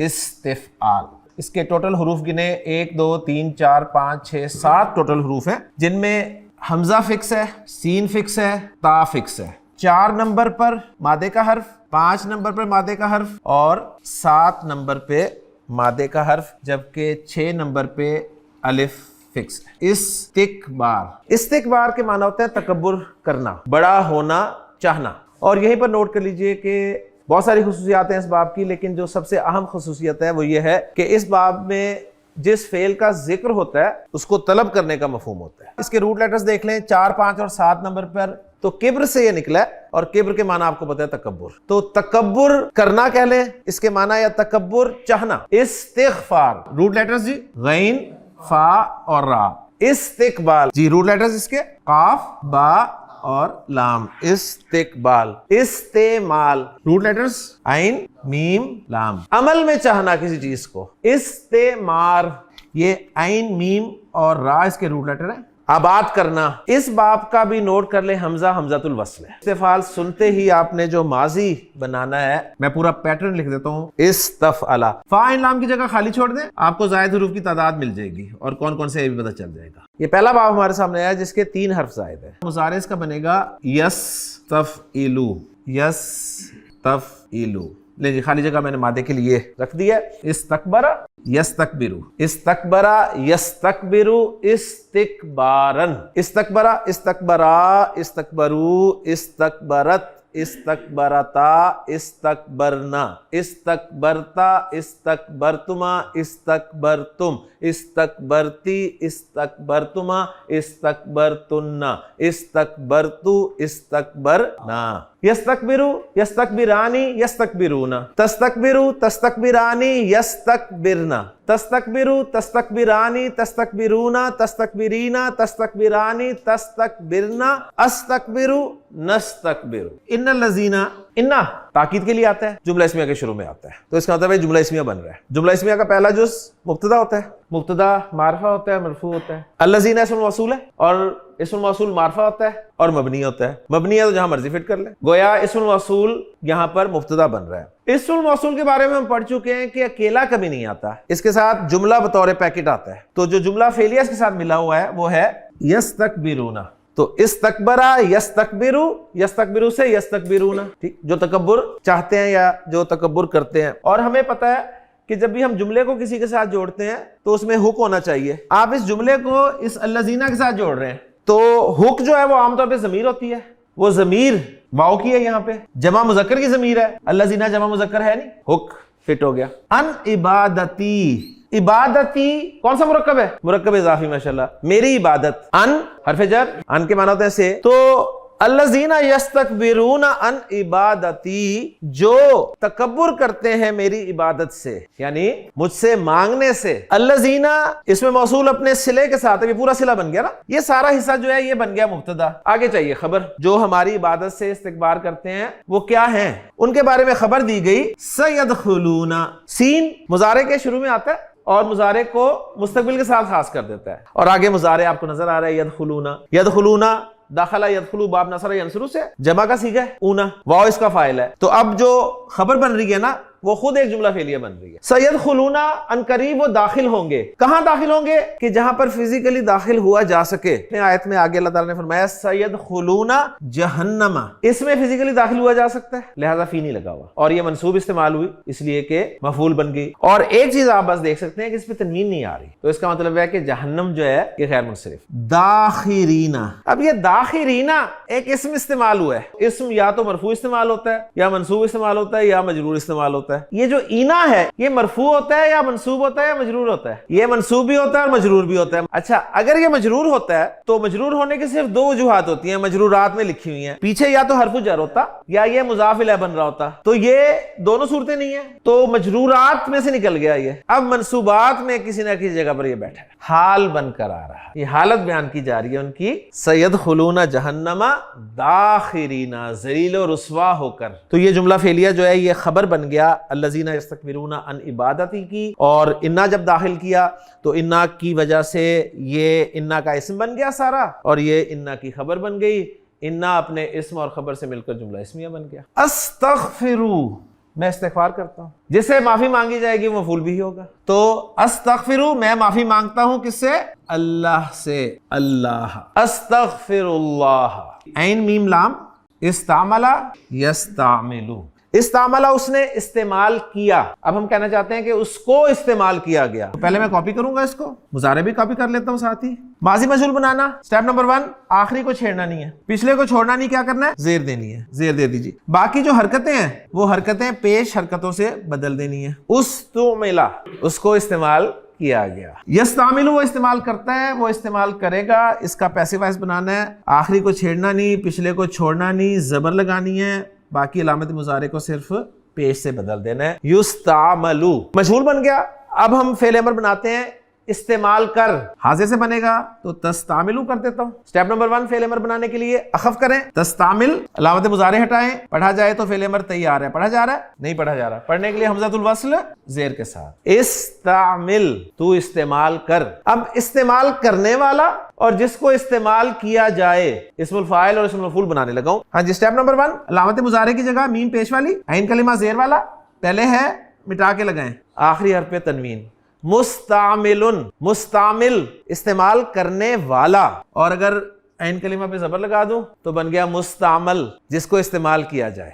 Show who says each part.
Speaker 1: استفعال. اس کے ٹوٹل حروف گنے 1 2 3 4 5 6 7 ٹوٹل حروف ہیں جن میں حمزہ فکس ہے, سین فکس ہے, تا فکس ہے. 4 نمبر پر مادے کا حرف, 5 نمبر پر مادے کا حرف اور 7 نمبر پہ مادے کا حرف, جبکہ 6 نمبر پہ الف فکس ہے. استکبار. استکبار کے معنی ہوتے ہیں تکبر کرنا, بڑا ہونا چاہنا. اور یہیں پر نوٹ کر لیجئے کہ بہت ساری خصوصیات ہیں اس باب کی, لیکن جو سب سے اہم خصوصیت ہے وہ یہ ہے کہ اس باب میں جس فعل کا ذکر ہوتا ہے اس کو طلب کرنے کا مفہوم ہوتا ہے. اس کے روٹ لیٹرز دیکھ لیں 4 5 اور 7 نمبر پر, تو کبر سے یہ نکلا ہے, اور کبر کے معنی آپ کو پتہ ہے تکبر. تو تکبر کرنا کہہ لیں اس کے معنی, یا تکبر چاہنا. استغفار. روٹ لیٹرز جی غین, فا اور را. استقبال جی روٹ لیٹرز اس کے قاف, با اور لام. استقبال. استعمال. روٹ لیٹرز عین, میم, لام. عمل میں چاہنا کسی چیز کو. استعمار. یہ عین, میم اور را اس کے روٹ لیٹر ہیں. آباد کرنا. اس باب کا بھی نوٹ کر لیں, حمزہ حمزۃ الوصل ہے. استفعال سنتے ہی آپ نے جو ماضی بنانا ہے, میں پورا پیٹرن لکھ دیتا ہوں. استفعل. فا عین لام کی جگہ خالی چھوڑ دیں, آپ کو زائد حروف کی تعداد مل جائے گی اور کون کون سے یہ بھی پتہ چل جائے گا. یہ پہلا باب ہمارے سامنے آیا جس کے 3 حرف زائد ہیں. مضارع اس کا بنے گا یستفعلو. یستفعلو. لے جی خالی جگہ میں نے مادے کے لیے رکھ دیا ہے. استکبر یستکبرو. استکبر یستکبرو استکبارن. استکبر استکبرا استکبرو استکبرت استکبرتا استکبرنا استکبرتا استکبرتما استکبرتم استکبرتی استکبرتما استکبرتن استکبرتو استکبرنا. یستکبرو یستکبرانی یستکبرون. تستکبرو تستکبرانی یستکبرنا. تستکبرو تستکبرانی تستکبرون تستکبرین تستکبرانی تستکبرنا. استکبرو نستکبرو. ان الذین, انا تاکید کے لیے آتا ہے, جملہ اسمیہ کے شروع میں آتا ہے, تو اس کا مطلب ہے جملہ اسمیہ بن رہا ہے. جملہ اسمیہ کا پہلا جز مبتدا ہوتا ہے, مبتدا معرفہ ہوتا ہے, مرفوع ہوتا ہے. الذین اسم موصول ہے, اور اسم موصول معرفہ ہوتا ہے اور مبنی ہوتا ہے. مبنی ہے تو جہاں مرضی فٹ کر لیں, گویا اسم موصول یہاں پر مبتدا بن رہا ہے. اسم موصول کے بارے میں ہم پڑھ چکے ہیں کہ اکیلا کبھی نہیں آتا, اس کے ساتھ جملہ بطور پیکٹ آتا ہے. تو جو جملہ فعلیہ اس کے ساتھ ملا ہوا ہے وہ ہے یستکبرون. تو استکبرا یستکبرو, یستکبرو سے یستکبرون, ٹھیک, جو تکبر چاہتے ہیں یا جو تکبر کرتے ہیں. اور ہمیں پتہ ہے کہ جب بھی ہم جملے کو کسی کے ساتھ جوڑتے ہیں تو اس میں ہک ہونا چاہیے. آپ اس جملے کو اس الذین کے ساتھ جوڑ رہے ہیں تو ہک جو ہے وہ عام طور پہ ضمیر ہوتی ہے. وہ ضمیر واو کی ہے, یہاں پہ جمع مذکر کی ضمیر ہے. الذین جمع مذکر ہے نہیں, ہک فٹ ہو گیا. ان عبادتی. عبادتی کون سا مرکب ہے؟ مرکب اضافی. ماشاءاللہ. میری عبادت. ان حرف جر, ان کے معنی ہوتے ہیں سے. تو الذین یستکبرون عن عبادتی, جو تکبر کرتے ہیں میری عبادت سے, یعنی مجھ سے مانگنے سے. الذین اس میں موصول اپنے صلے کے ساتھ, یہ پورا صلہ بن گیا نا, یہ سارا حصہ جو ہے یہ بن گیا مبتدا. آگے چاہیے خبر. جو ہماری عبادت سے استکبار کرتے ہیں وہ کیا ہیں, ان کے بارے میں خبر دی گئی. سیدخلون. سین مضارع کے شروع میں آتا ہے اور مضارع کو مستقبل کے ساتھ خاص کر دیتا ہے, اور آگے مضارع آپ کو نظر آ رہا ہے یدخلون. یدخلون داخلہ یدخلو باب نصر ینصرو سے جمع کا صیغہ ہے, اونا, واو اس کا فاعل ہے. تو اب جو خبر بن رہی ہے نا وہ خود ایک جملہ فعلیہ بن رہی ہے. سیدخلون ان قریب وہ داخل ہوں گے. کہاں داخل ہوں گے؟ کہ جہاں پر فزیکلی داخل ہوا جا سکے. آیت میں آگے اللہ تعالیٰ نے فرمایا سیدخلون جہنم, اس میں فزیکلی داخل ہوا جا سکتا ہے, لہذا فی نہیں لگا ہوا, اور یہ منصوب استعمال ہوئی اس لیے کہ مفعول بن گئی. اور ایک چیز آپ بس دیکھ سکتے ہیں کہ اس پہ تنوین نہیں آ رہی, تو اس کا مطلب ہے کہ جہنم جو ہے یہ غیر منصرف. داخرین. اب یہ داخرین ایک اسم استعمال ہوا ہے. اسم یا تو مرفوع استعمال ہوتا ہے یا منصوب استعمال ہوتا ہے یا مجرور استعمال ہوتا ہے. یہ جو اینا ہے یہ مرفوع ہوتا ہے یا منصوب ہوتا ہے یا مجرور ہوتا ہے؟ یہ منصوب بھی ہوتا ہے اور مجرور بھی ہوتا ہے. اچھا, اگر یہ مجرور ہوتا ہے تو مجرور ہونے کی صرف 2 وجوہات ہوتی ہیں, مجرورات میں لکھی ہوئی ہیں. پیچھے یا تو حرف جر ہوتا یا یہ مضاف الیہ بن رہا ہوتا, تو یہ دونوں صورتیں نہیں ہیں, تو مجرورات میں سے نکل گیا یہ. اب منصوبات میں کسی نہ کسی جگہ پر یہ بیٹھا ہے, حال بن کر آ رہا ہے, یہ حالت بیان کی جا رہی ہے ان کی. سیدخلون جہنم داخرین, ذلیل و رسوا ہو کر. تو یہ جملہ فعلیہ جو ہے یہ خبر بن گیا الذین یستکبرون عن عبادتی کی, اور انا جب داخل کیا تو انا کی وجہ سے یہ انا کا اسم بن گیا سارا, اور یہ انا کی خبر بن گئی. انا اپنے اسم اور خبر سے مل کر جملہ اسمیہ بن گیا. استغفرو. میں استغفار کرتا ہوں. جس سے معافی مانگی جائے گی وہ مفعول بھی ہوگا. تو استغفرو میں معافی مانگتا ہوں کس سے؟ اللہ سے. اللہ. استغفر اللہ. عین میم لام. استعمل یستعملو. استعملہ اس نے استعمال کیا. اب ہم کہنا چاہتے ہیں کہ اس کو استعمال کیا گیا. پہلے میں کاپی کروں گا اس کو, مضارع بھی کاپی کر لیتا ہوں ساتھ ہی. ماضی مجہول بنانا سٹیپ نمبر 1, آخری کو چھیڑنا نہیں ہے, پچھلے کو چھوڑنا نہیں. کیا کرنا ہے؟ زیر دینی ہے. زیر دے دیجیے. باقی جو حرکتیں ہیں وہ حرکتیں پیش حرکتوں سے بدل دینی ہے. استعملہ اس کو استعمال کیا گیا. یستعمل وہ استعمال کرتا ہے, وہ استعمال کرے گا. اس کا پیسو وائس بنانا ہے. آخری کو چھیڑنا نہیں, پچھلے کو چھوڑنا نہیں, زبر لگانی ہے. باقی علامت مضارع کو صرف پیش سے بدل دینا ہے. یستعملو مجہول بن گیا. اب ہم فعل امر بناتے ہیں. استعمال کر حاضر سے بنے گا تو تستعملو کر دیتا ہوں. سٹیپ نمبر 1 فعل امر بنانے کے لیے اخف کریں. تستعمل علامت مضارع ہٹائیں. پڑھا جائے تو فعل امر تیار ہے. پڑھا جا رہا ہے؟ نہیں پڑھا جا رہا. پڑھنے کے لیے حمزۃ الوصل زیر کے ساتھ. استعمل تو استعمال کر. اب استعمال کرنے والا اور جس کو استعمال کیا جائے اسم الفاعل اور اسم المفعول بنانے لگا ہوں. ہاں جی. سٹیپ نمبر 1 علامت مضارع کی جگہ میم پیش والی, عین کلمہ زیر والا. پہلے ہے مٹا کے لگائیں, آخری حرف پہ تنوین. مستعمل مستعمل استعمال کرنے والا, اور اگر عین کلمہ پہ زبر لگا دوں تو بن گیا مستعمل جس کو استعمال کیا جائے.